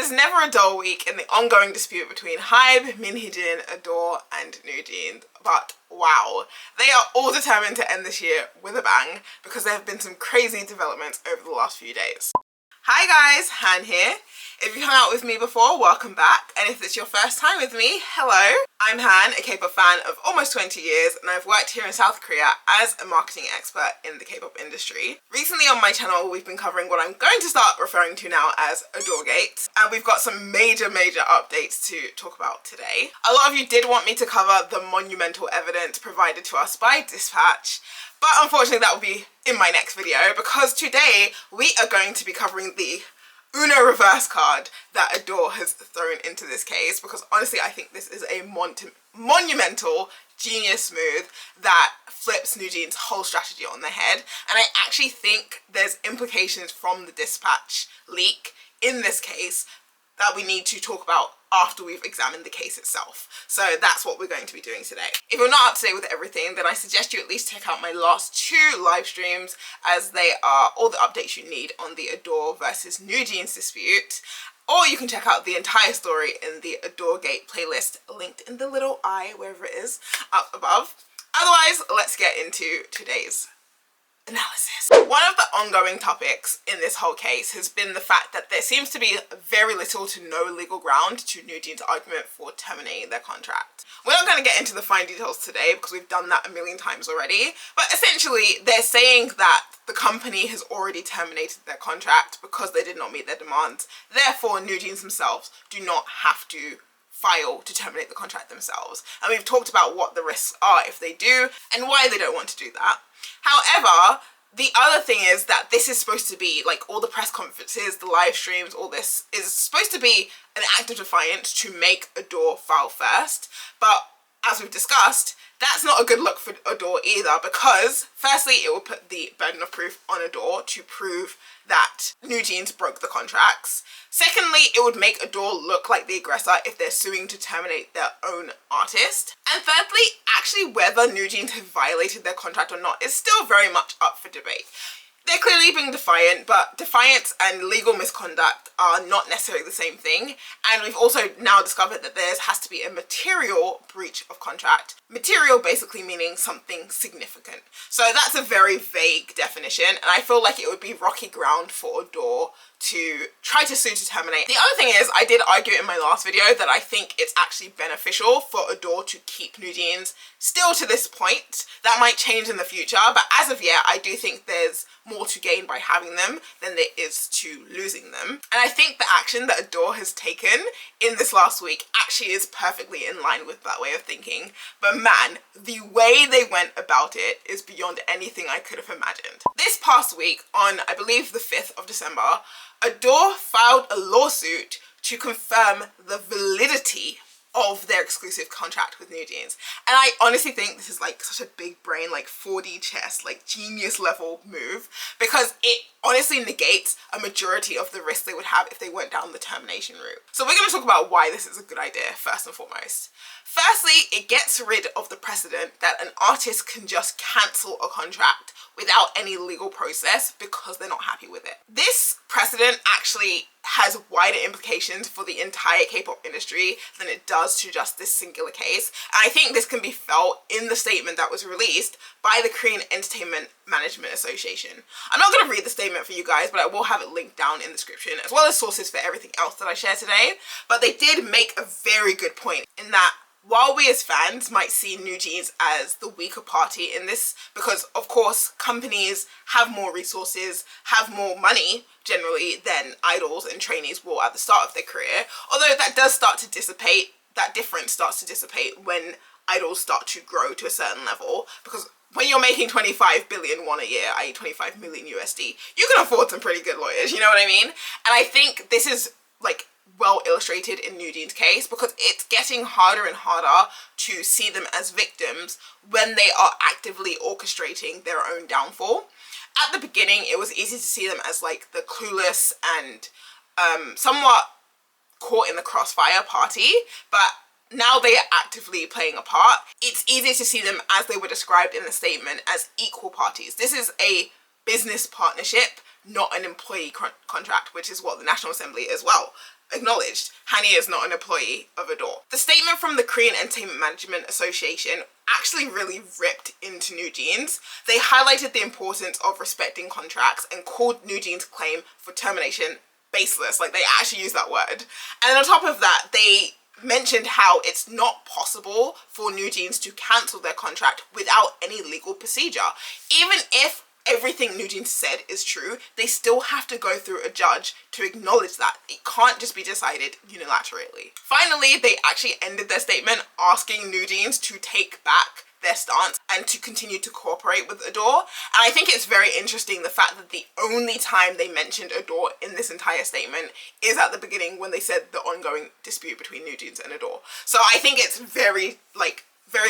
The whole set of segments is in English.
is never a dull week in the ongoing dispute between HYBE, Hee Jin, Ador and NewJeans, but wow, they are all determined to end this year with a bang because there have been some crazy developments over the last few days. Hi guys, Han here. If you've hung out with me before, welcome back, and if it's your first time with me, hello. I'm Han, a K-pop fan of almost 20 years, and I've worked here in South Korea as a marketing expert in the K-pop industry. Recently on my channel, we've been covering what I'm going to start referring to now as Adorgate, and we've got some major updates to talk about today. A lot of you did want me to cover the monumental evidence provided to us by Dispatch, but unfortunately that will be in my next video, because today we are going to be covering the Uno reverse card that Ador has thrown into this case, because honestly I think this is a monumental genius move that flips NewJeans' whole strategy on the head, and I actually think there's implications from the Dispatch leak in this case that we need to talk about after we've examined the case itself. So that's what we're going to be doing today. If you're not up to date with everything, then I suggest you at least check out my last 2 live streams, as they are all the updates you need on the Ador versus NewJeans dispute. Or you can check out the entire story in the Adorgate playlist, linked in the little eye, wherever it is, up above. Otherwise, let's get into today's analysis. One of the ongoing topics in this whole case has been the fact that there seems to be very little to no legal ground to NewJeans' argument for terminating their contract. We're not going to get into the fine details today because we've done that a million times already, but essentially they're saying that the company has already terminated their contract because they did not meet their demands. Therefore, NewJeans themselves do not have to file to terminate the contract themselves. And we've talked about what the risks are if they do and why they don't want to do that. However, the other thing is that this is supposed to be, like, all the press conferences, the live streams, all this is supposed to be an act of defiance to make Ador file first. But as we've discussed, that's not a good look for Ador either, because firstly it will put the burden of proof on Ador to prove that NewJeans broke the contracts. Secondly, it would make Ador look like the aggressor if they're suing to terminate their own artist. And thirdly, actually whether NewJeans have violated their contract or not is still very much up for debate. They're clearly being defiant, but defiance and legal misconduct are not necessarily the same thing. And we've also now discovered that there has to be a material breach of contract. Material basically meaning something significant. So that's a very vague definition, and I feel like it would be rocky ground for Ador to try to sue to terminate. The other thing is, I did argue in my last video that I think it's actually beneficial for Ador to keep NewJeans still to this point. That might change in the future, but as of yet, I do think there's more to gain by having them than there is to losing them. And I think the action that Ador has taken in this last week actually is perfectly in line with that way of thinking. But man, the way they went about it is beyond anything I could have imagined. This past week, on I believe the 5th of December, Ador filed a lawsuit to confirm the validity of their exclusive contract with NewJeans. And I honestly think this is like such a big brain, like 4D chess, like genius level move, because it honestly negates a majority of the risk they would have if they went down the termination route. So we're going to talk about why this is a good idea first and foremost. Firstly, it gets rid of the precedent that an artist can just cancel a contract without any legal process because they're not happy with it. This precedent actually has wider implications for the entire K-pop industry than it does to just this singular case. And I think this can be felt in the statement that was released by the Korean Entertainment Management Association. I'm not going to read the statement for you guys, but I will have it linked down in the description, as well as sources for everything else that I share today. But they did make a very good point in that while we as fans might see NewJeans as the weaker party in this, because of course companies have more resources, have more money generally than idols and trainees will at the start of their career, although that does start to dissipate, that difference starts to dissipate when idols start to grow to a certain level, because when you're making 25 billion won a year, i.e. 25 million USD, you can afford some pretty good lawyers, you know what I mean? And I think this is like well illustrated in NewJeans' case, because it's getting harder and harder to see them as victims when they are actively orchestrating their own downfall. At the beginning, it was easy to see them as like the clueless and somewhat caught in the crossfire party, but now they are actively playing a part. It's easier to see them, as they were described in the statement, as equal parties. This is a business partnership, not an employee contract, which is what the National Assembly as well acknowledged, Hani is not an employee of Ador. The statement from the Korean Entertainment Management Association actually really ripped into NewJeans. They highlighted the importance of respecting contracts and called NewJeans' claim for termination baseless. Like, they actually used that word. And on top of that, they mentioned how it's not possible for NewJeans to cancel their contract without any legal procedure. Even if everything NewJeans said is true, they still have to go through a judge to acknowledge that. It can't just be decided unilaterally. Finally, they actually ended their statement asking NewJeans to take back their stance and to continue to cooperate with Ador. And I think it's very interesting the fact that the only time they mentioned Ador in this entire statement is at the beginning when they said the ongoing dispute between NewJeans and Ador. So I think it's very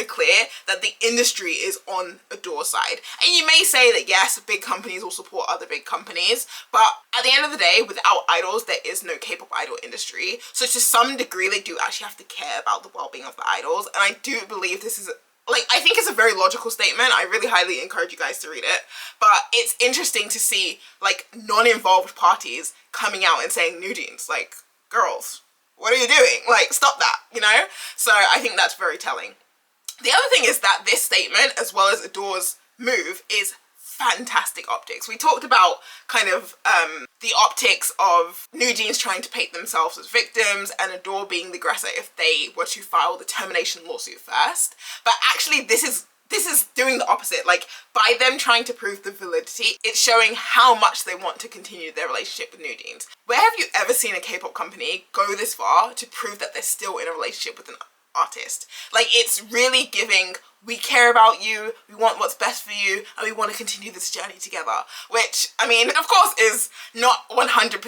clear that the industry is on Ador's side. And you may say that yes, big companies will support other big companies, but at the end of the day, without idols, there is no K-pop idol industry. So to some degree, they do actually have to care about the well-being of the idols. And I do believe this is, I think it's a very logical statement. I really highly encourage you guys to read it. But it's interesting to see, non-involved parties coming out and saying, NewJeans, girls, what are you doing? Stop that, you know? So I think that's very telling. The other thing is that this statement, as well as Ador's move, is fantastic optics. We talked about kind of the optics of NewJeans trying to paint themselves as victims and Ador being the aggressor if they were to file the termination lawsuit first. But actually this is doing the opposite. By them trying to prove the validity, it's showing how much they want to continue their relationship with NewJeans. Where have you ever seen a K-pop company go this far to prove that they're still in a relationship with an artist? It's really giving, we care about you, we want what's best for you, and we want to continue this journey together. Which, I mean, of course is not 100%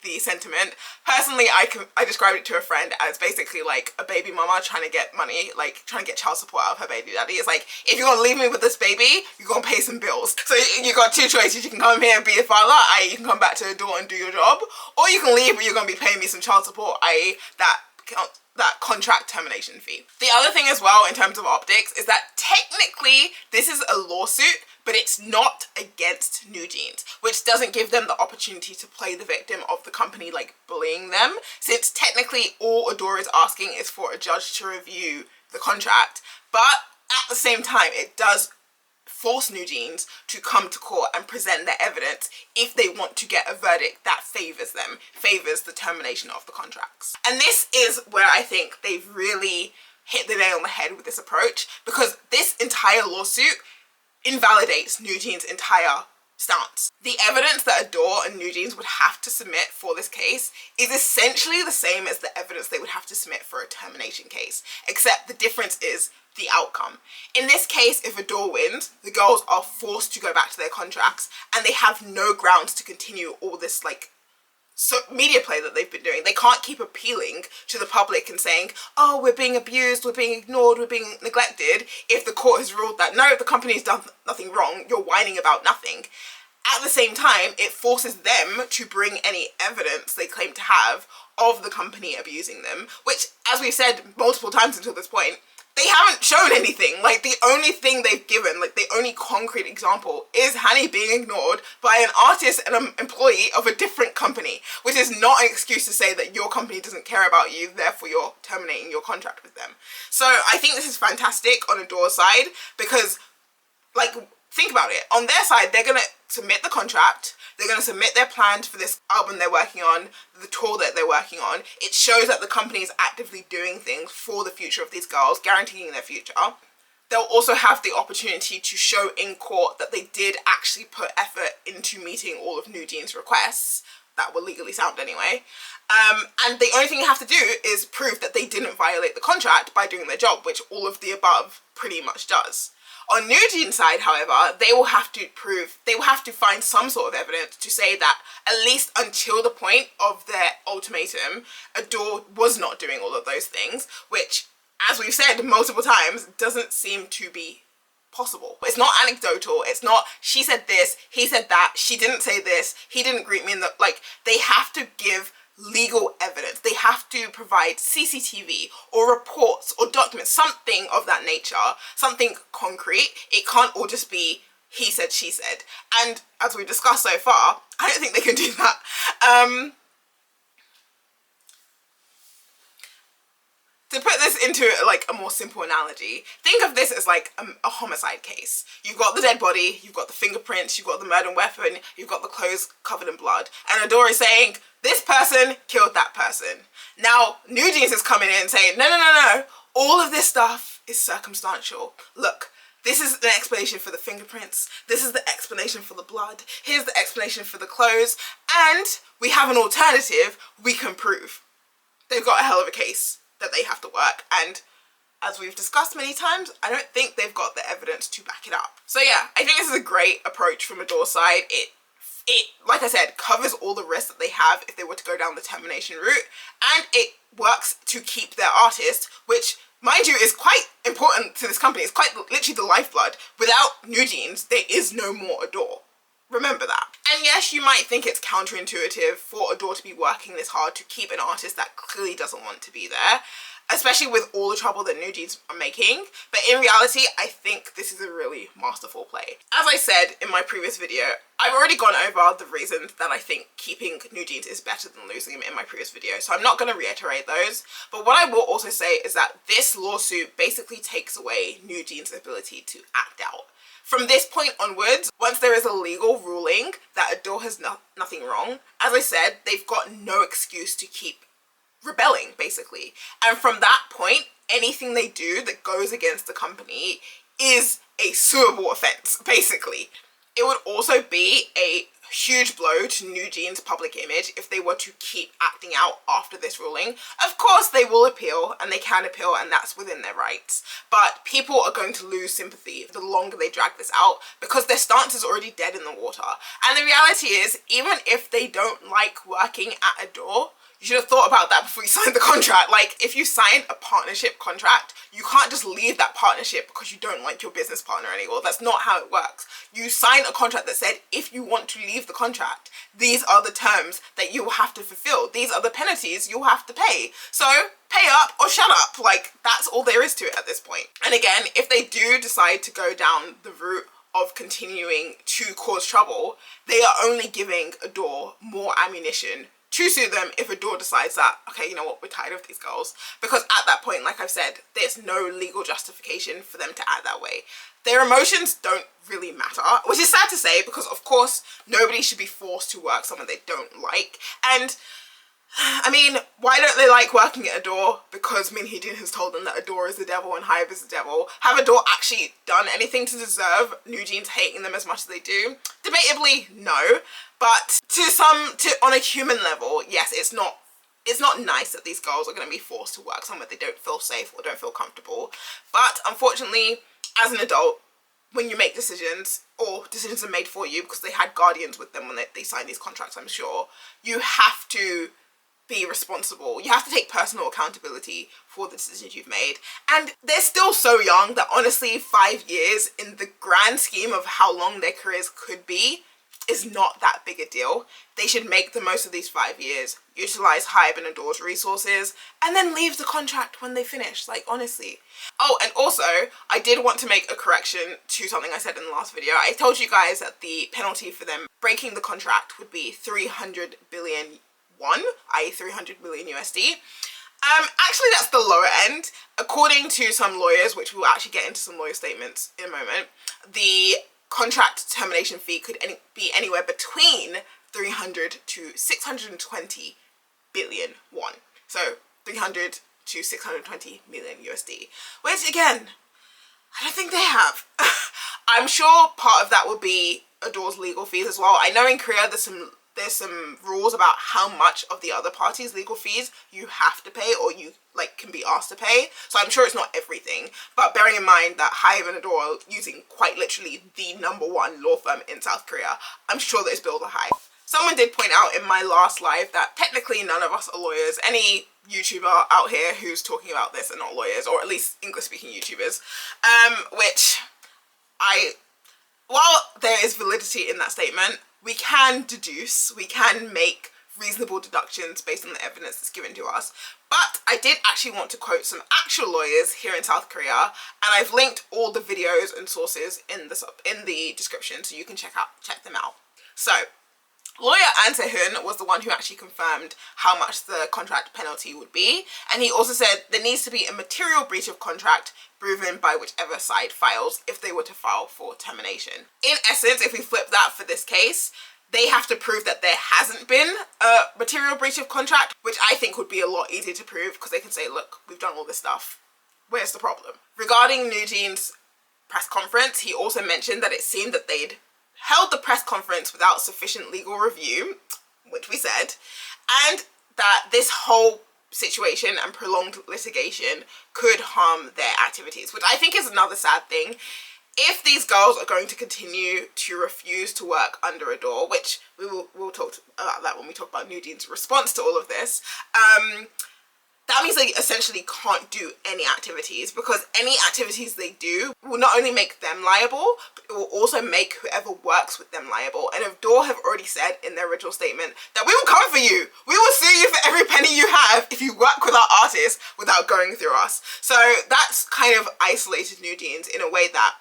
the sentiment. Personally, I described it to a friend as basically like a baby mama trying to get money, trying to get child support out of her baby daddy. It's if you're gonna leave me with this baby, you're gonna pay some bills. So you got two choices. You can come here and be a father, i.e. you can come back to the door and do your job, or you can leave but you're gonna be paying me some child support, i.e. that contract termination fee. The other thing as well in terms of optics is that technically this is a lawsuit, but it's not against NewJeans, which doesn't give them the opportunity to play the victim of the company bullying them, since technically all Ador is asking is for a judge to review the contract. But at the same time, it does force NewJeans to come to court and present their evidence if they want to get a verdict that favors them, favors the termination of the contracts. And this is where I think they've really hit the nail on the head with this approach, because this entire lawsuit invalidates NewJeans' entire stance. The evidence that Ador and NewJeans would have to submit for this case is essentially the same as the evidence they would have to submit for a termination case, except the difference is the outcome. In this case, if Ador wins, the girls are forced to go back to their contracts and they have no grounds to continue all this media play that they've been doing. They can't keep appealing to the public and saying, oh, we're being abused, we're being ignored, we're being neglected, if the court has ruled that no, the company's done nothing wrong, you're whining about nothing. At the same time, it forces them to bring any evidence they claim to have of the company abusing them, which, as we've said multiple times until this point, they haven't shown anything. The only thing they've given, the only concrete example is Hani being ignored by an artist and an employee of a different company, which is not an excuse to say that your company doesn't care about you, therefore you're terminating your contract with them. So I think this is fantastic on Ador's side, because, think about it. On their side, they're gonna submit the contract, they're going to submit their plans for this album they're working on, the tour that they're working on. It shows that the company is actively doing things for the future of these girls, guaranteeing their future. They'll also have the opportunity to show in court that they did actually put effort into meeting all of NewJeans' requests that were legally sound anyway. And the only thing you have to do is prove that they didn't violate the contract by doing their job, which all of the above pretty much does. On NewJeans' side, however, they will have to find some sort of evidence to say that at least until the point of their ultimatum, Ador was not doing all of those things, which, as we've said multiple times, doesn't seem to be possible. It's not anecdotal. It's not, she said this, he said that, she didn't say this, he didn't greet me in the, they have to give legal evidence. They have to provide CCTV or reports or documents, something of that nature, something concrete. It can't all just be he said, she said. And as we've discussed so far, I don't think they can do that. To put this into like a more simple analogy, think of this as like a homicide case. You've got the dead body, you've got the fingerprints, you've got the murder weapon, you've got the clothes covered in blood, and Ador is saying, this person killed that person. Now, NewJeans is coming in and saying, no, all of this stuff is circumstantial. Look, this is the explanation for the fingerprints, this is the explanation for the blood, here's the explanation for the clothes, and we have an alternative we can prove. They've got a hell of a case that they have to work, and as we've discussed many times, I don't think they've got the evidence to back it up. So yeah, I think this is a great approach from Ador's side. It like I said, covers all the risks that they have if they were to go down the termination route, and it works to keep their artist, which, mind you, is quite important to this company. It's quite literally the lifeblood. Without NewJeans, there is no more Ador. Remember that. And yes, you might think it's counterintuitive for Ador to be working this hard to keep an artist that clearly doesn't want to be there, especially with all the trouble that NewJeans are making. But in reality, I think this is a really masterful play. As I said in my previous video, I've already gone over the reasons that I think keeping NewJeans is better than losing him in my previous video, so I'm not going to reiterate those. But what I will also say is that this lawsuit basically takes away NewJeans' ability to act out. From this point onwards, once there is a legal ruling that Ador has nothing wrong, as I said, they've got no excuse to keep rebelling, basically. And from that point, anything they do that goes against the company is a suable offense, basically. It would also be a huge blow to NewJeans' public image if they were to keep acting out after this ruling. Of course they will appeal, and they can appeal, and that's within their rights, but people are going to lose sympathy the longer they drag this out because their stance is already dead in the water. And the reality is, even if they don't like working at Ador, you should have thought about that before you signed the contract. Like, if you signed a partnership contract, you can't just leave that partnership because you don't like your business partner anymore. That's not how it works. You sign a contract that said, if you want to leave the contract, these are the terms that you will have to fulfill. These are the penalties you'll have to pay. So pay up or shut up. Like, that's all there is to it at this point. And again, if they do decide to go down the route of continuing to cause trouble, they are only giving Ador more ammunition to sue them if Ador decides that, okay, you know what, we're tired of these girls. Because at that point, like I've said, there's no legal justification for them to act that way. Their emotions don't really matter, which is sad to say because, of course, nobody should be forced to work someone they don't like. And I mean, why don't they like working at Ador? Because Hee Jin has told them that Ador is the devil and HYBE is the devil. Have Ador actually done anything to deserve NewJeans hating them as much as they do? Debatably, no. But on a human level, yes, it's not nice that these girls are going to be forced to work somewhere they don't feel safe or don't feel comfortable. But unfortunately, as an adult, when you make decisions, or decisions are made for you because they had guardians with them when they signed these contracts, I'm sure, you have to be responsible. You have to take personal accountability for the decisions you've made. And they're still so young that honestly 5 years in the grand scheme of how long their careers could be is not that big a deal. They should make the most of these 5 years, utilize HYBE and Ador's resources, and then leave the contract when they finish, like, honestly. Oh, and also, I did want to make a correction to something I said in the last video. I told you guys that the penalty for them breaking the contract would be 300 billion won, i.e. 300 million USD. Actually, that's the lower end. According to some lawyers, which we'll actually get into some lawyer statements in a moment, the contract termination fee could be anywhere between 300 to 620 billion won. So 300 to 620 million USD, which again, I don't think they have. I'm sure part of that would be Ador's legal fees as well. I know in Korea there's some rules about how much of the other party's legal fees you have to pay or you can be asked to pay. So I'm sure it's not everything, but bearing in mind that HYBE and Ador are using quite literally the #1 law firm in South Korea, I'm sure those bills are high. Someone did point out in my last live that technically none of us are lawyers. Any YouTuber out here who's talking about this are not lawyers, or at least English speaking YouTubers, which while there is validity in that statement, we can deduce, we can make reasonable deductions based on the evidence that's given to us. But I did actually want to quote some actual lawyers here in South Korea, and I've linked all the videos and sources in the description so you can check them out. So Lawyer An Se-hun was the one who actually confirmed how much the contract penalty would be, and he also said there needs to be a material breach of contract proven by whichever side files if they were to file for termination. In essence, if we flip that for this case, they have to prove that there hasn't been a material breach of contract, which I think would be a lot easier to prove because they can say, look, we've done all this stuff. Where's the problem? Regarding NewJeans' press conference, he also mentioned that it seemed that they'd held the press conference without sufficient legal review, which we said, and that this whole situation and prolonged litigation could harm their activities, which I think is another sad thing. If these girls are going to continue to refuse to work under Ador, which we'll talk about that when we talk about NewJeans' response to all of this, that means they essentially can't do any activities, because any activities they do will not only make them liable, but it will also make whoever works with them liable. And Ador have already said in their original statement that we will come for you. We will sue you for every penny you have if you work with our artists without going through us. So that's kind of isolated NewJeans in a way that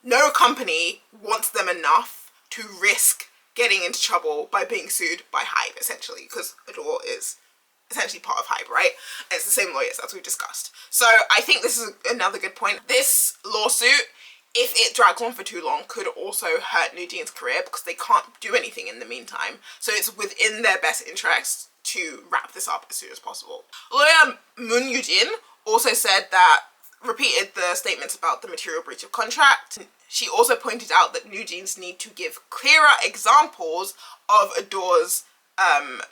no company wants them enough to risk getting into trouble by being sued by HYBE, essentially, because Ador is essentially part of HYBE, right? And it's the same lawyers as we've discussed. So I think this is another good point. This lawsuit, if it drags on for too long, could also hurt NewJeans' career because they can't do anything in the meantime. So it's within their best interest to wrap this up as soon as possible. Lawyer Moon Yoo-jin also said that, repeated the statements about the material breach of contract. She also pointed out that NewJeans need to give clearer examples of Ador's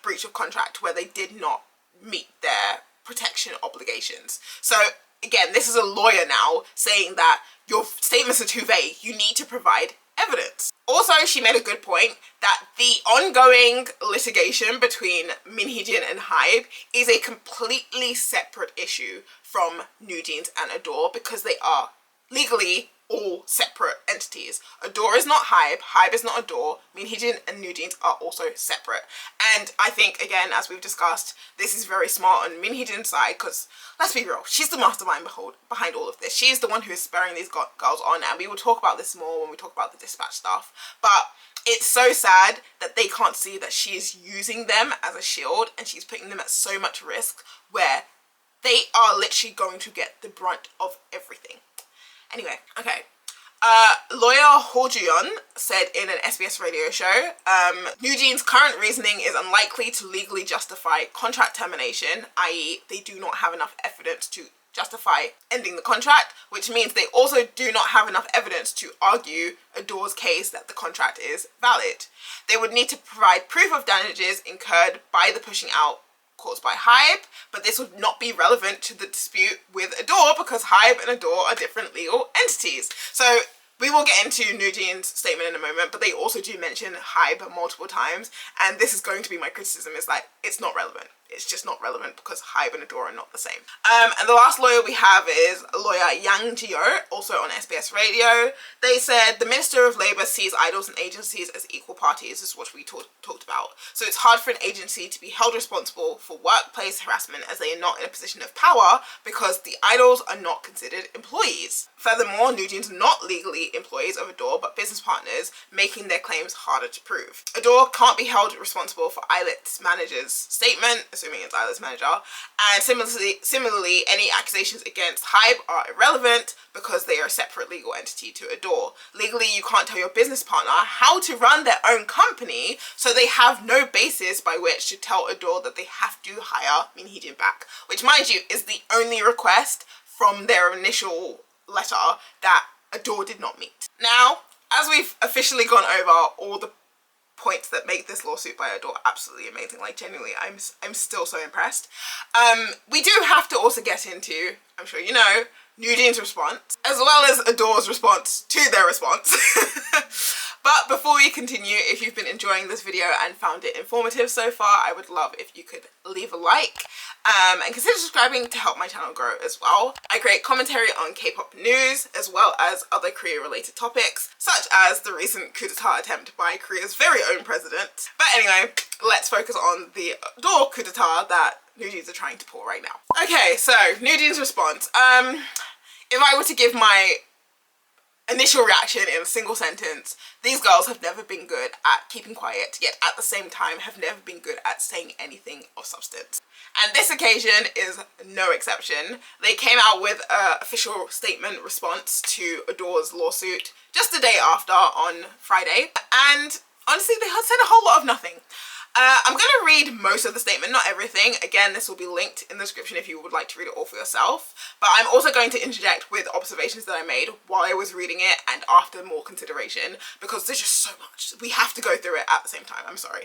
breach of contract where they did not meet their protection obligations. So again, this is a lawyer now saying that your statements are too vague. You need to provide evidence. Also, she made a good point that the ongoing litigation between Min Hee Jin and HYBE is a completely separate issue from NewJeans and Ador because they are legally all separate entities. Ador is not HYBE, HYBE is not Ador, Min Hee Jin and NewJeans are also separate. And I think, again, as we've discussed, this is very smart on Min Hee Jin's side because, let's be real, she's the mastermind behind all of this. She is the one who is spurring these girls on, and we will talk about this more when we talk about the dispatch stuff. But it's so sad that they can't see that she is using them as a shield and she's putting them at so much risk where they are literally going to get the brunt of everything. Anyway, okay. Lawyer Ho Ju-yeon said in an SBS radio show, NewJeans' current reasoning is unlikely to legally justify contract termination, i.e. they do not have enough evidence to justify ending the contract, which means they also do not have enough evidence to argue Ador's case that the contract is valid. They would need to provide proof of damages incurred by the pushing out caused by HYBE, but this would not be relevant to the dispute with Ador because HYBE and Ador are different legal entities. So we will get into NewJeans' statement in a moment, but they also do mention HYBE multiple times, and this is going to be my criticism, is like, it's not relevant. It's just not relevant because HYBE and Ador are not the same. And the last lawyer we have is lawyer Yang Ji-yo, also on SBS Radio. They said the Minister of Labour sees idols and agencies as equal parties, is what we talked about. So it's hard for an agency to be held responsible for workplace harassment as they are not in a position of power because the idols are not considered employees. Furthermore, NewJeans are not legally employees of Ador but business partners, making their claims harder to prove. Ador can't be held responsible for Eyelet's manager's statement, assuming it's Eyelet's manager, and similarly any accusations against HYBE are irrelevant because they are a separate legal entity to Ador. Legally, you can't tell your business partner how to run their own company, so they have no basis by which to tell Ador that they have to hire Min Hee Jin back, which, mind you, is the only request from their initial letter that Ador did not meet. Now, as we've officially gone over all the points that make this lawsuit by Ador absolutely amazing, like genuinely, I'm still so impressed. We do have to also get into, I'm sure you know, NewJeans' response, as well as Ador's response to their response. But before we continue, if you've been enjoying this video and found it informative so far, I would love if you could leave a like and consider subscribing to help my channel grow as well. I create commentary on K-pop news as well as other Korea related topics, such as the recent coup d'etat attempt by Korea's very own president. But anyway, let's focus on the Ador coup d'etat that NewJeans are trying to pull right now. Okay, so NewJeans' response. If I were to give my initial reaction in a single sentence: these girls have never been good at keeping quiet, yet at the same time have never been good at saying anything of substance. And this occasion is no exception. They came out with an official statement response to Ador's lawsuit just the day after, on Friday, and honestly they had said a whole lot of nothing. I'm going to read most of the statement, not everything. Again, this will be linked in the description if you would like to read it all for yourself. But I'm also going to interject with observations that I made while I was reading it and after more consideration, because there's just so much. We have to go through it at the same time. I'm sorry.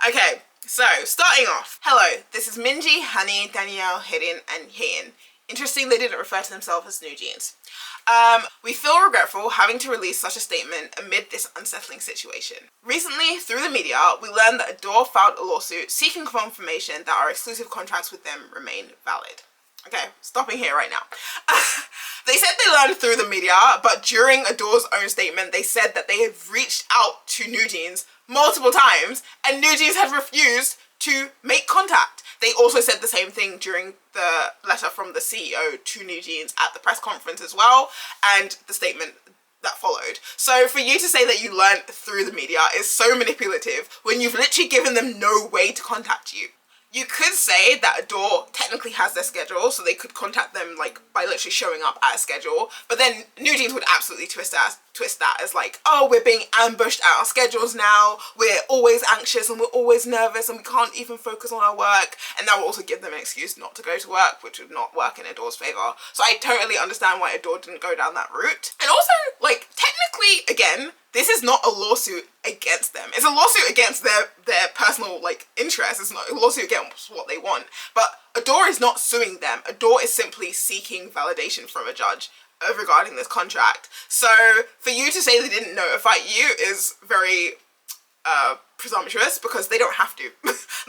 Okay, so starting off. Hello, this is Minji, Hani, Danielle, Hidin, and Hee. Interesting they didn't refer to themselves as NewJeans. We feel regretful having to release such a statement amid this unsettling situation. Recently, through the media, we learned that Ador filed a lawsuit seeking confirmation that our exclusive contracts with them remain valid. Okay, stopping here right now. They said they learned through the media, but during Ador's own statement, they said that they had reached out to NewJeans multiple times and NewJeans had refused to make contact. They also said the same thing during the letter from the CEO to NewJeans at the press conference as well, and the statement that followed. So for you to say that you learned through the media is so manipulative when you've literally given them no way to contact you. You could say that Ador technically has their schedule, so they could contact them like by literally showing up at a schedule, but then NewJeans would absolutely twist that as like, oh, we're being ambushed at our schedules now, we're always anxious and we're always nervous and we can't even focus on our work, and that will also give them an excuse not to go to work, which would not work in Ador's favour. So I totally understand why Ador didn't go down that route. And also, like, technically, again, this is not a lawsuit against them. It's a lawsuit against their personal, like, interests. It's not a lawsuit against what they want. But Ador is not suing them. Ador is simply seeking validation from a judge regarding this contract. So for you to say they didn't notify you is very presumptuous, because they don't have to.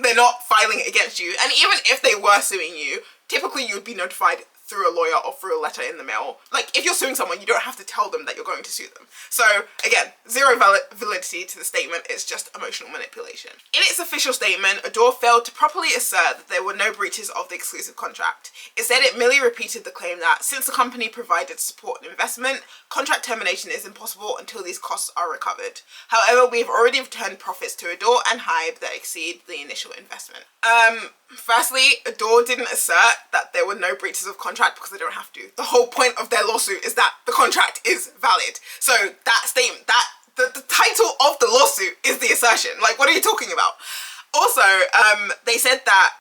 They're not filing it against you. And even if they were suing you, typically you would be notified through a lawyer or through a letter in the mail. Like, if you're suing someone, you don't have to tell them that you're going to sue them. So again, zero validity to the statement. It's just emotional manipulation. In its official statement, Ador failed to properly assert that there were no breaches of the exclusive contract. Instead, it merely repeated the claim that since the company provided support and investment, contract termination is impossible until these costs are recovered. However, we have already returned profits to Ador and HYBE that exceed the initial investment. Firstly, Ador didn't assert that there were no breaches of contract because they don't have to. The whole point of their lawsuit is that the contract is valid. So that statement, the title of the lawsuit is the assertion. Like, what are you talking about? Also, they said that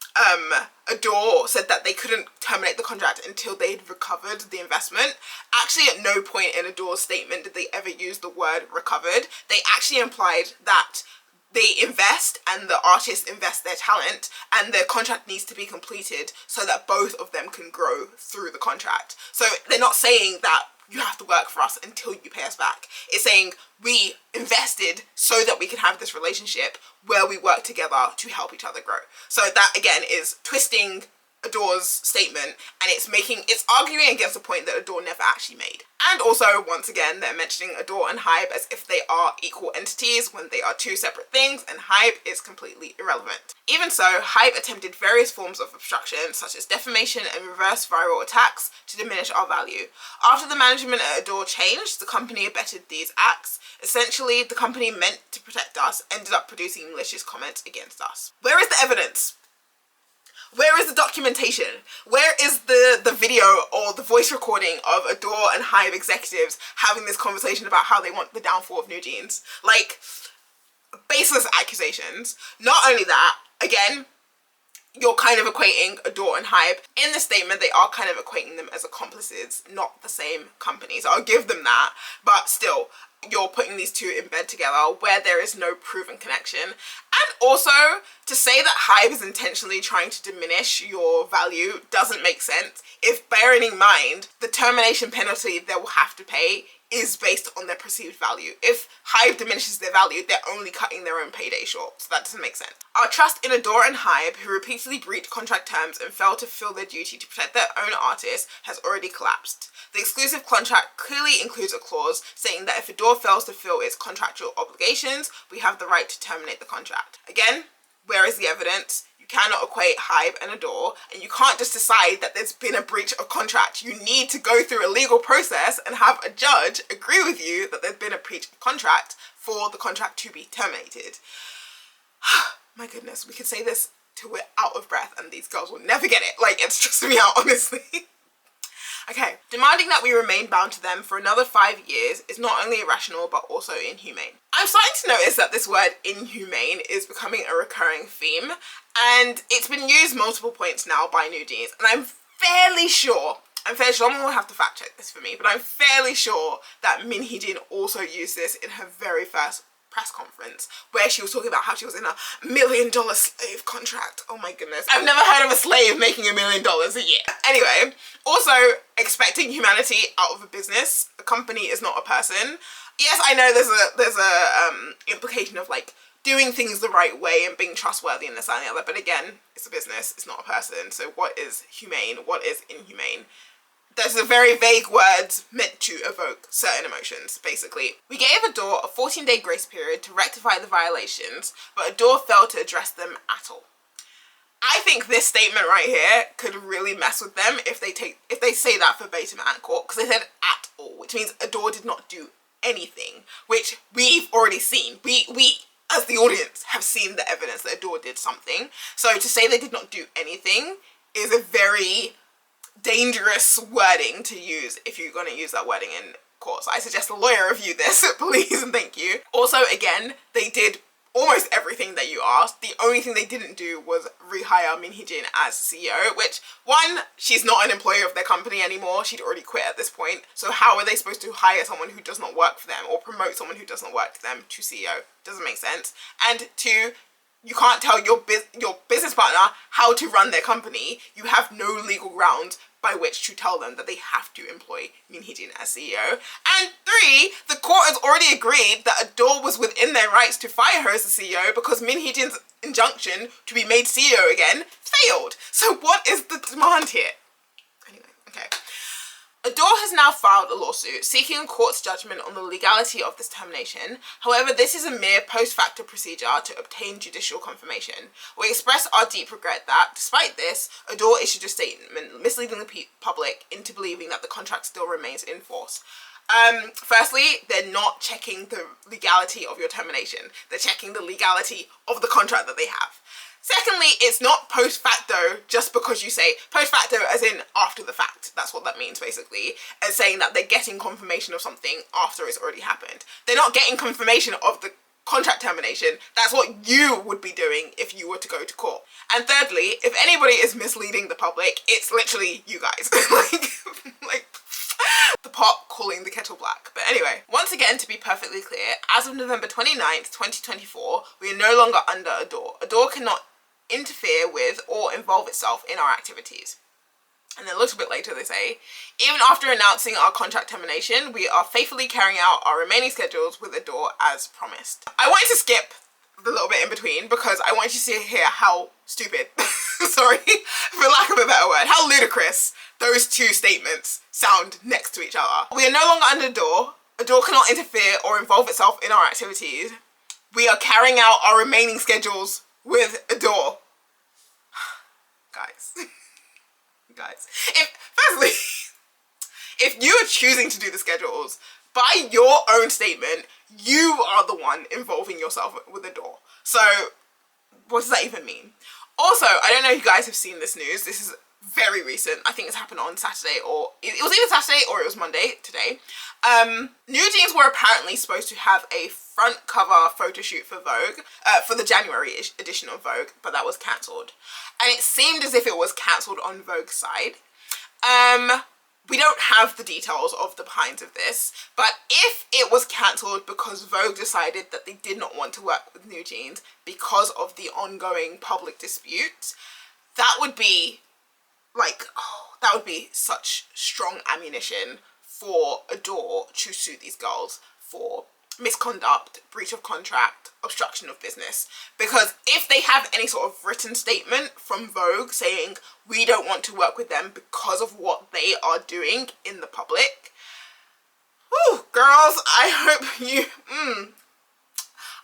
Ador said that they couldn't terminate the contract until they'd recovered the investment. Actually, at no point in Ador's statement did they ever use the word recovered. They actually implied that they invest and the artists invest their talent, and their contract needs to be completed so that both of them can grow through the contract. So they're not saying that you have to work for us until you pay us back. It's saying we invested so that we can have this relationship where we work together to help each other grow. So that again is twisting Ador's statement, and it's arguing against a point that Ador never actually made. And also, once again, they're mentioning Ador and HYBE as if they are equal entities when they are two separate things, and HYBE is completely irrelevant. Even so, HYBE attempted various forms of obstruction, such as defamation and reverse viral attacks, to diminish our value. After the management at Ador changed, the company abetted these acts. Essentially, the company meant to protect us ended up producing malicious comments against us. Where is the evidence? Where is the documentation? Where is the video or the voice recording of Ador and HYBE executives having this conversation about how they want the downfall of NewJeans? Like, baseless accusations. Not only that, again, you're kind of equating Ador and HYBE. In the statement, they are kind of equating them as accomplices, not the same company. So I'll give them that, but still, you're putting these two in bed together where there is no proven connection. And also, to say that HYBE is intentionally trying to diminish your value doesn't make sense if, bearing in mind, the termination penalty they will have to pay is based on their perceived value. If HYBE diminishes their value, they're only cutting their own payday short, so that doesn't make sense. Our trust in Ador and HYBE, who repeatedly breached contract terms and failed to fulfill their duty to protect their own artists, has already collapsed. The exclusive contract clearly includes a clause saying that if Ador fails to fulfill its contractual obligations, we have the right to terminate the contract. Again, Where is the evidence? You cannot equate HYBE and Ador, and you can't just decide that there's been a breach of contract. You need to go through a legal process and have a judge agree with you that there's been a breach of contract for the contract to be terminated. My goodness, we could say this till we're out of breath and these girls will never get it. Like, it's stressing me out, honestly. Okay, demanding that we remain bound to them for another 5 years is not only irrational but also inhumane. I'm starting to notice that this word inhumane is becoming a recurring theme, and it's been used multiple points now by NewJeans, and I'm fairly sure, someone will have to fact check this for me, but I'm fairly sure that Hee Jin also used this in her very first press conference where she was talking about how she was in $1 million slave contract. Oh my goodness. I've never heard of a slave making $1 million a year. Anyway, also expecting humanity out of a business. A company is not a person. Yes, I know there's a implication of like doing things the right way and being trustworthy and this and the other, but again, it's a business, it's not a person. So what is humane? What is inhumane? Those are very vague words meant to evoke certain emotions, basically. We gave Ador a 14-day grace period to rectify the violations, but Ador failed to address them at all. I think this statement right here could really mess with them if they say that verbatim at court, because they said at all, which means Ador did not do anything, which we've already seen. We as the audience have seen the evidence that Ador did something. So to say they did not do anything is a very dangerous wording to use if you're going to use that wording in court. So I suggest a lawyer review this, please and thank you. Also, again, they did almost everything that you asked. The only thing they didn't do was rehire Hee Jin as CEO, which, one, she's not an employee of their company anymore. She'd already quit at this point. So how are they supposed to hire someone who does not work for them or promote someone who does not work for them to CEO? Doesn't make sense. And two, you can't tell your business partner how to run their company. You have no legal grounds by which to tell them that they have to employ Hee Jin as CEO. And three, the court has already agreed that Ador was within their rights to fire her as the CEO because Hee Jin's injunction to be made CEO again failed. So what is the demand here? Anyway, okay. Ador has now filed a lawsuit seeking a court's judgment on the legality of this termination. However, this is a mere post-facto procedure to obtain judicial confirmation. We express our deep regret that, despite this, Ador issued a statement misleading the public into believing that the contract still remains in force. Firstly, they're not checking the legality of your termination. They're checking the legality of the contract that they have. Secondly, it's not post facto just because you say post facto as in after the fact. That's what that means basically, as saying that they're getting confirmation of something after it's already happened. They're not getting confirmation of the contract termination. That's what you would be doing if you were to go to court. And thirdly, if anybody is misleading the public, it's literally you guys. like the pot calling the kettle black. But anyway, once again, to be perfectly clear, as of November 29th, 2024, we are no longer under Ador. Ador cannot interfere with or involve itself in our activities. And then a little bit later they say, even after announcing our contract termination, we are faithfully carrying out our remaining schedules with Ador as promised. I wanted to skip the little bit in between because I want you to hear how stupid, sorry, for lack of a better word, how ludicrous those two statements sound next to each other. We are no longer under Ador. Ador cannot interfere or involve itself in our activities. We are carrying out our remaining schedules with Ador. Guys, firstly, if you are choosing to do the schedules, by your own statement, you are the one involving yourself with Ador. So what does that even mean? Also, I don't know if you guys have seen this news. This is very recent. I think it's happened on Saturday, or it was either Saturday or it was Monday today. NewJeans were apparently supposed to have a front cover photo shoot for Vogue, for the January edition of Vogue, but that was cancelled. And it seemed as if it was cancelled on Vogue's side. We don't have the details of the behinds of this, but if it was cancelled because Vogue decided that they did not want to work with NewJeans because of the ongoing public disputes, that would be like, oh, that would be such strong ammunition for Ador to sue these girls for misconduct, breach of contract, obstruction of business. Because if they have any sort of written statement from Vogue saying we don't want to work with them because of what they are doing in the public, whew, girls, I hope you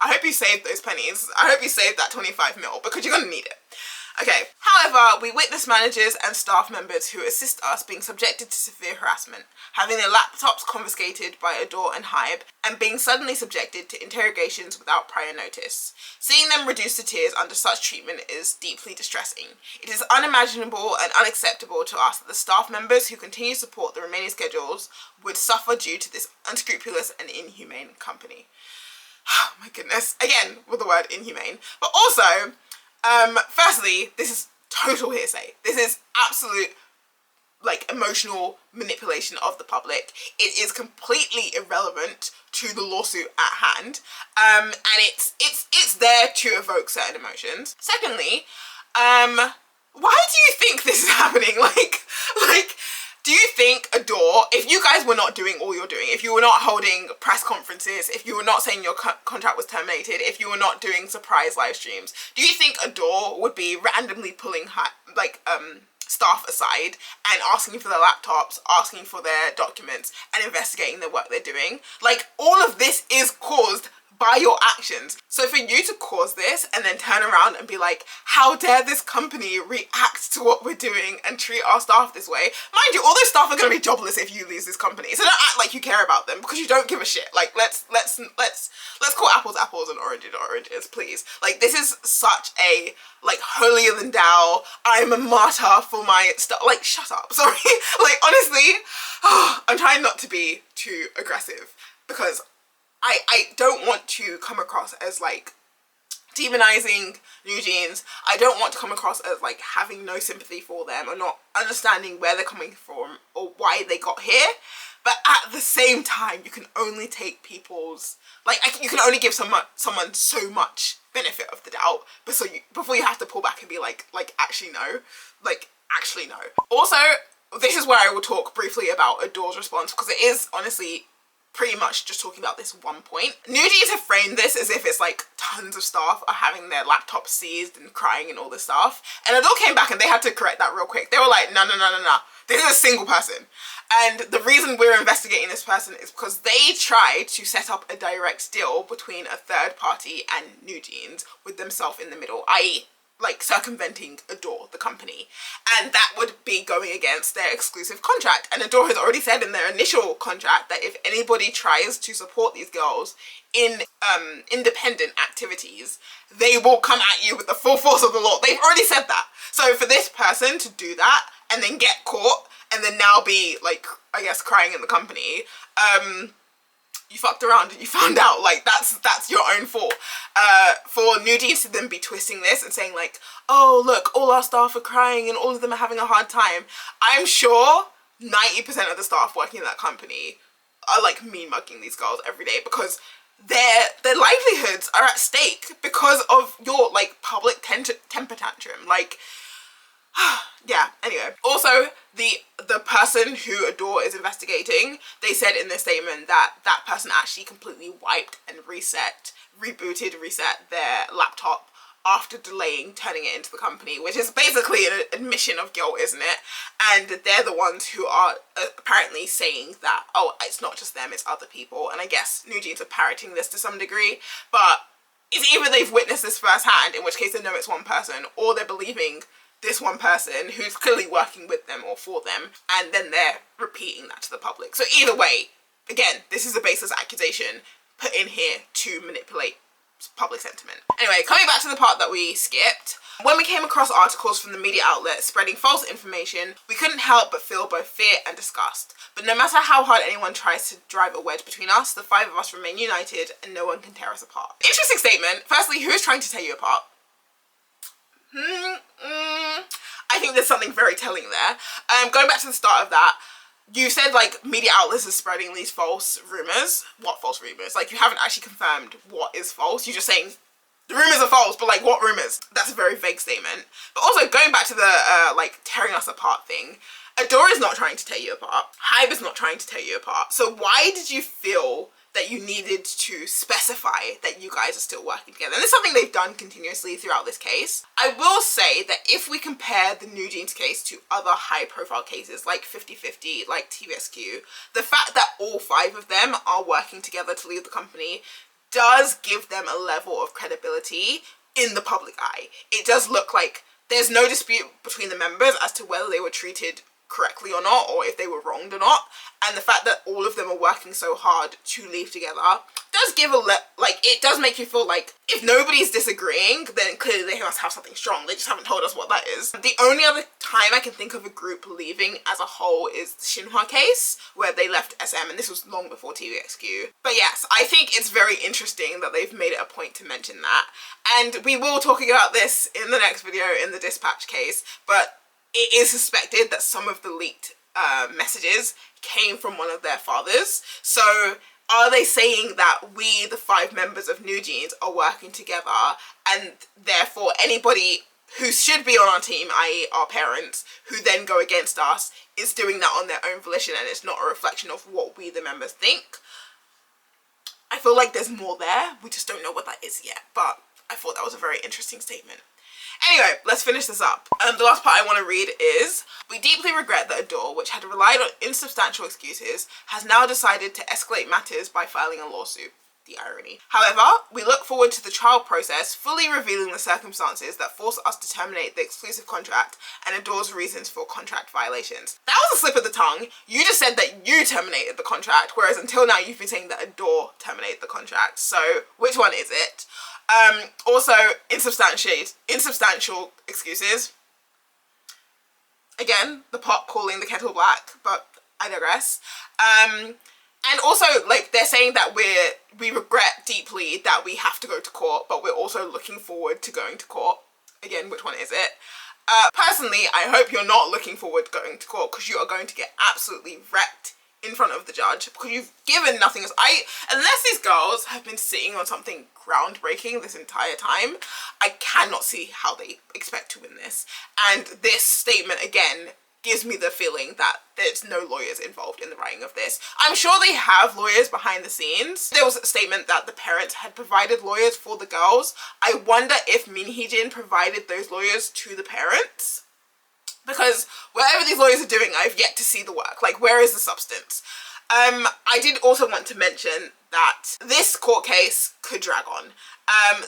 I hope you saved those pennies. I hope you saved that 25 mil because you're gonna need it. Okay, however, we witness managers and staff members who assist us being subjected to severe harassment, having their laptops confiscated by Ador and HYBE, and being suddenly subjected to interrogations without prior notice. Seeing them reduced to tears under such treatment is deeply distressing. It is unimaginable and unacceptable to us that the staff members who continue to support the remaining schedules would suffer due to this unscrupulous and inhumane company. Oh my goodness, again with the word inhumane. But also, firstly, this is total hearsay. This is absolute, like, emotional manipulation of the public. It is completely irrelevant to the lawsuit at hand, and it's there to evoke certain emotions. Secondly, why do you think this is happening? Like, do you think Ador, if you guys were not doing all you're doing, if you were not holding press conferences, if you were not saying your contract was terminated, if you were not doing surprise live streams, do you think Ador would be randomly pulling staff aside and asking for their laptops, asking for their documents, and investigating the work they're doing? Like, all of this is caused by your actions. So for you to cause this and then turn around and be like, how dare this company react to what we're doing and treat our staff this way? Mind you, all those staff are going to be jobless if you lose this company. So don't act like you care about them because you don't give a shit. Like, let's call apples apples and oranges oranges, please. Like, this is such a, like, holier than thou, I'm a martyr for my stuff. Like, shut up. Sorry. Like, honestly, I'm trying not to be too aggressive because I don't want to come across as, like, demonizing NewJeans. I don't want to come across as, like, having no sympathy for them or not understanding where they're coming from or why they got here. But at the same time, you can only take people's, like, you can only give someone so much benefit of the doubt before you have to pull back and be like, actually no. Like, actually no. Also, this is where I will talk briefly about Ador's response because it is honestly pretty much just talking about this one point. NewJeans have framed this as if it's like tons of staff are having their laptops seized and crying and all this stuff. And Ador came back and they had to correct that real quick. They were like, no. This is a single person. And the reason we're investigating this person is because they tried to set up a direct deal between a third party and NewJeans with themselves in the middle, i.e. like circumventing Ador, the company, and that would be going against their exclusive contract. And Ador has already said in their initial contract that if anybody tries to support these girls in independent activities, they will come at you with the full force of the law. They've already said that. So for this person to do that and then get caught and then now be, like, I guess crying in the company, you fucked around and you found out. Like, that's your own fault. For NewJeans to then be twisting this and saying like, oh look, all our staff are crying and all of them are having a hard time. I'm sure 90% of the staff working in that company are, like, mean mugging these girls every day because their livelihoods are at stake because of your, like, public temper tantrum. Like, yeah, anyway. Also, the person who Ador is investigating, they said in their statement that that person actually completely wiped and reset their laptop after delaying turning it into the company, which is basically an admission of guilt, isn't it? And they're the ones who are apparently saying that, oh, it's not just them, it's other people. And I guess NewJeans are parroting this to some degree, but it's either they've witnessed this firsthand, in which case they know it's one person, or they're believing this one person who's clearly working with them or for them, and then they're repeating that to the public. So either way, again, this is a baseless accusation put in here to manipulate public sentiment. Anyway, coming back to the part that we skipped, when we came across articles from the media outlets spreading false information, we couldn't help but feel both fear and disgust. But no matter how hard anyone tries to drive a wedge between us, the five of us remain united and no one can tear us apart. Interesting statement. Firstly, who is trying to tear you apart? I think there's something very telling there. Going back to the start of that, you said, like, media outlets are spreading these false rumours. What false rumours? Like, you haven't actually confirmed what is false. You're just saying the rumours are false, but, like, what rumours? That's a very vague statement. But also, going back to the, like, tearing us apart thing, Ador is not trying to tear you apart. HYBE is not trying to tear you apart. So why did you feel that you needed to specify that you guys are still working together? And it's something they've done continuously throughout this case. I will say that if we compare the NewJeans case to other high profile cases like 50/50, like TVSQ, the fact that all five of them are working together to leave the company does give them a level of credibility in the public eye. It does look like there's no dispute between the members as to whether they were treated correctly or not, or if they were wronged or not, and the fact that all of them are working so hard to leave together does give it does make you feel like if nobody's disagreeing, then clearly they must have something strong. They just haven't told us what that is. The only other time I can think of a group leaving as a whole is the Shinhwa case, where they left SM, and this was long before TVXQ. But yes, I think it's very interesting that they've made it a point to mention that, and we will talk about this in the next video in the Dispatch case, but it is suspected that some of the leaked messages came from one of their fathers. So are they saying that we, the 5 members of NewJeans, are working together, and therefore anybody who should be on our team, i.e. our parents, who then go against us, is doing that on their own volition, and it's not a reflection of what we, the members, think? I feel like there's more there. We just don't know what that is yet, but I thought that was a very interesting statement. Anyway, let's finish this up. The last part I want to read is, we deeply regret that Ador, which had relied on insubstantial excuses, has now decided to escalate matters by filing a lawsuit. The irony. However, we look forward to the trial process fully revealing the circumstances that force us to terminate the exclusive contract and Ador's reasons for contract violations. That was a slip of the tongue. You just said that you terminated the contract, whereas until now you've been saying that Ador terminated the contract. So which one is it? Also, insubstantial excuses. Again, the pot calling the kettle black, but I digress. And also, like, they're saying that we regret deeply that we have to go to court, but we're also looking forward to going to court. Again, which one is it? Personally, I hope you're not looking forward to going to court, because you are going to get absolutely wrecked in front of the judge, because you've given nothing else. Unless these girls have been sitting on something groundbreaking this entire time, I cannot see how they expect to win this. And this statement, again, gives me the feeling that there's no lawyers involved in the writing of this. I'm sure they have lawyers behind the scenes. There was a statement that the parents had provided lawyers for the girls. I wonder if Hee Jin provided those lawyers to the parents. Because whatever these lawyers are doing, I've yet to see the work. Like, where is the substance? I did also want to mention that this court case could drag on.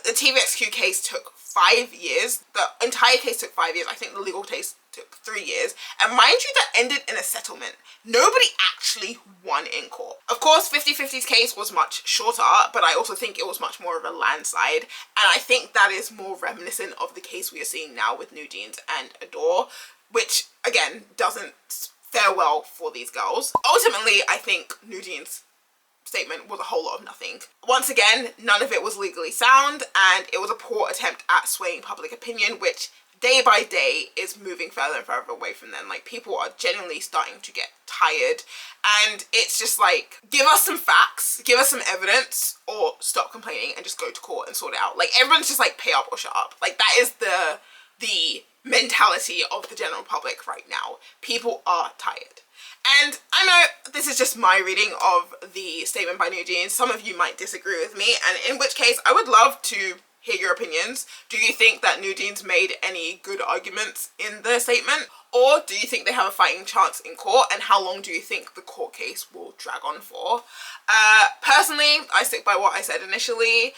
The TVXQ case took 5 years. The entire case took 5 years. I think the legal case took 3 years. And mind you, that ended in a settlement. Nobody actually won in court. Of course, 50/50's case was much shorter, but I also think it was much more of a landslide. And I think that is more reminiscent of the case we are seeing now with NewJeans and Ador, which, again, doesn't fare well for these girls. Ultimately, I think NewJeans' statement was a whole lot of nothing. Once again, none of it was legally sound, and it was a poor attempt at swaying public opinion, which day by day is moving further and further away from them. Like, people are genuinely starting to get tired, and it's just like, give us some facts, give us some evidence, or stop complaining and just go to court and sort it out. Like, everyone's just like, pay up or shut up. Like, that is the mentality of the general public right now. People are tired. And I know this is just my reading of the statement by NewJeans. Some of you might disagree with me, and in which case I would love to hear your opinions. Do you think that NewJeans made any good arguments in the statement? Or do you think they have a fighting chance in court? And how long do you think the court case will drag on for? Personally, I stick by what I said initially.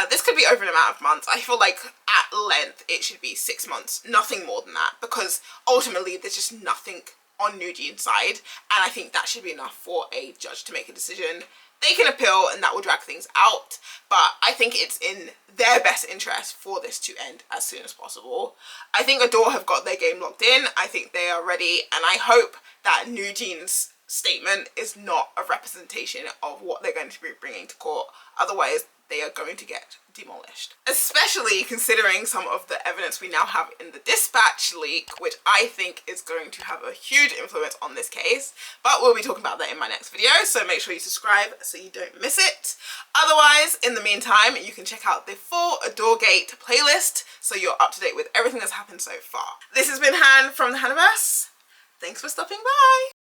This could be over an amount of months. I feel like at length it should be 6 months, nothing more than that, because ultimately there's just nothing on NewJeans' side, and I think that should be enough for a judge to make a decision. They can appeal and that will drag things out, but I think it's in their best interest for this to end as soon as possible. I think Ador have got their game locked in. I think they are ready, and I hope that NewJeans' statement is not a representation of what they're going to be bringing to court. Otherwise, they are going to get demolished. Especially considering some of the evidence we now have in the Dispatch leak, which I think is going to have a huge influence on this case. But we'll be talking about that in my next video, so make sure you subscribe so you don't miss it. Otherwise, in the meantime, you can check out the full Adorgate playlist so you're up to date with everything that's happened so far. This has been Han from the Haniverse. Thanks for stopping by.